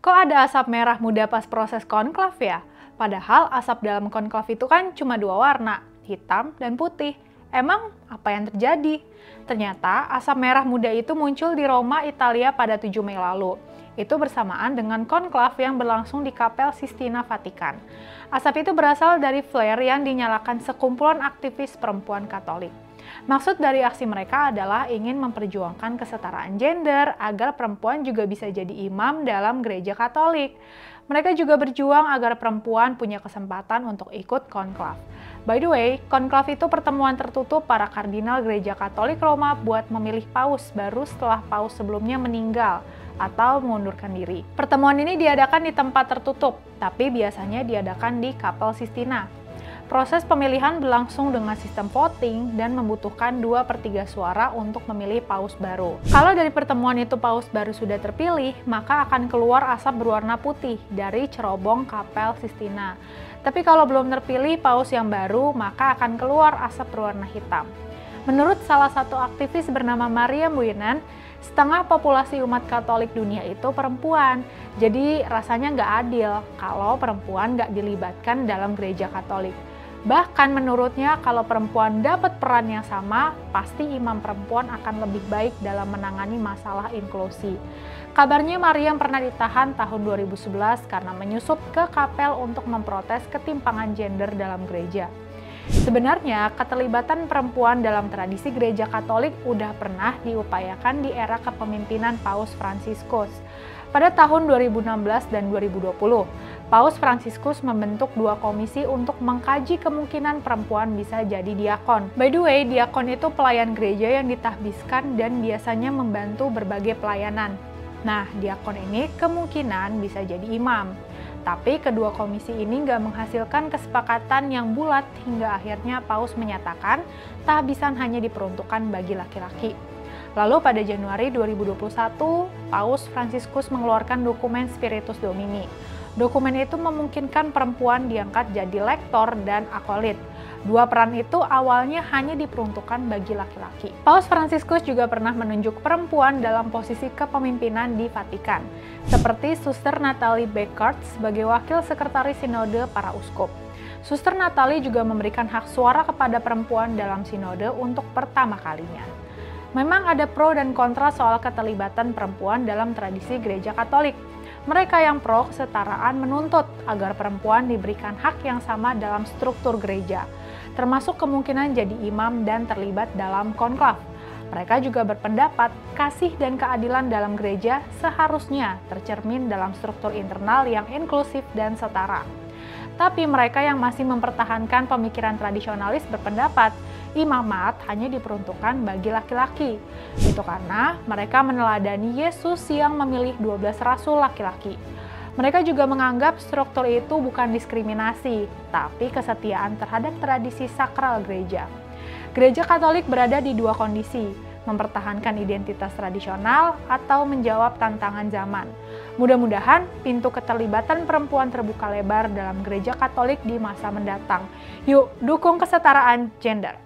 Kok ada asap merah muda pas proses konklav ya? Padahal asap dalam konklav itu kan cuma dua warna, hitam dan putih. Emang apa yang terjadi? Ternyata asap merah muda itu muncul di Roma, Italia pada 7 Mei lalu. Itu bersamaan dengan konklav yang berlangsung di Kapel Sistina Vatikan. Asap itu berasal dari flare yang dinyalakan sekumpulan aktivis perempuan Katolik. Maksud dari aksi mereka adalah ingin memperjuangkan kesetaraan gender agar perempuan juga bisa jadi imam dalam gereja Katolik. Mereka juga berjuang agar perempuan punya kesempatan untuk ikut konklav. By the way, konklav itu pertemuan tertutup para kardinal gereja Katolik Roma buat memilih paus baru setelah paus sebelumnya meninggal atau mengundurkan diri. Pertemuan ini diadakan di tempat tertutup, tapi biasanya diadakan di Kapel Sistina. Proses pemilihan berlangsung dengan sistem voting dan membutuhkan 2/3 suara untuk memilih paus baru. Kalau dari pertemuan itu paus baru sudah terpilih, maka akan keluar asap berwarna putih dari cerobong Kapel Sistina. Tapi kalau belum terpilih paus yang baru, maka akan keluar asap berwarna hitam. Menurut salah satu aktivis bernama Maria Buinan, setengah populasi umat Katolik dunia itu perempuan. Jadi rasanya nggak adil kalau perempuan nggak dilibatkan dalam gereja Katolik. Bahkan menurutnya kalau perempuan dapat peran yang sama, pasti imam perempuan akan lebih baik dalam menangani masalah inklusi. Kabarnya Mariam pernah ditahan tahun 2011 karena menyusup ke kapel untuk memprotes ketimpangan gender dalam gereja. Sebenarnya, keterlibatan perempuan dalam tradisi gereja Katolik udah pernah diupayakan di era kepemimpinan Paus Fransiskus. Pada tahun 2016 dan 2020, Paus Fransiskus membentuk 2 komisi untuk mengkaji kemungkinan perempuan bisa jadi diakon. By the way, diakon itu pelayan gereja yang ditahbiskan dan biasanya membantu berbagai pelayanan. Nah, diakon ini kemungkinan bisa jadi imam. Tapi kedua komisi ini nggak menghasilkan kesepakatan yang bulat hingga akhirnya Paus menyatakan tahbisan hanya diperuntukkan bagi laki-laki. Lalu pada Januari 2021, Paus Fransiskus mengeluarkan dokumen Spiritus Domini. Dokumen itu memungkinkan perempuan diangkat jadi lektor dan akolit. 2 peran itu awalnya hanya diperuntukkan bagi laki-laki. Paus Fransiskus juga pernah menunjuk perempuan dalam posisi kepemimpinan di Vatikan, seperti Suster Natalie Beckert sebagai wakil sekretaris sinode para uskup. Suster Natalie juga memberikan hak suara kepada perempuan dalam sinode untuk pertama kalinya. Memang ada pro dan kontra soal keterlibatan perempuan dalam tradisi gereja Katolik. Mereka yang pro kesetaraan menuntut agar perempuan diberikan hak yang sama dalam struktur gereja, termasuk kemungkinan jadi imam dan terlibat dalam konklav. Mereka juga berpendapat kasih dan keadilan dalam gereja seharusnya tercermin dalam struktur internal yang inklusif dan setara. Tapi mereka yang masih mempertahankan pemikiran tradisionalis berpendapat imamat hanya diperuntukkan bagi laki-laki. Itu karena mereka meneladani Yesus yang memilih 12 rasul laki-laki. Mereka juga menganggap struktur itu bukan diskriminasi, tapi kesetiaan terhadap tradisi sakral gereja. Gereja Katolik berada di 2 kondisi, mempertahankan identitas tradisional atau menjawab tantangan zaman. Mudah-mudahan pintu keterlibatan perempuan terbuka lebar dalam gereja Katolik di masa mendatang. Yuk, dukung kesetaraan gender.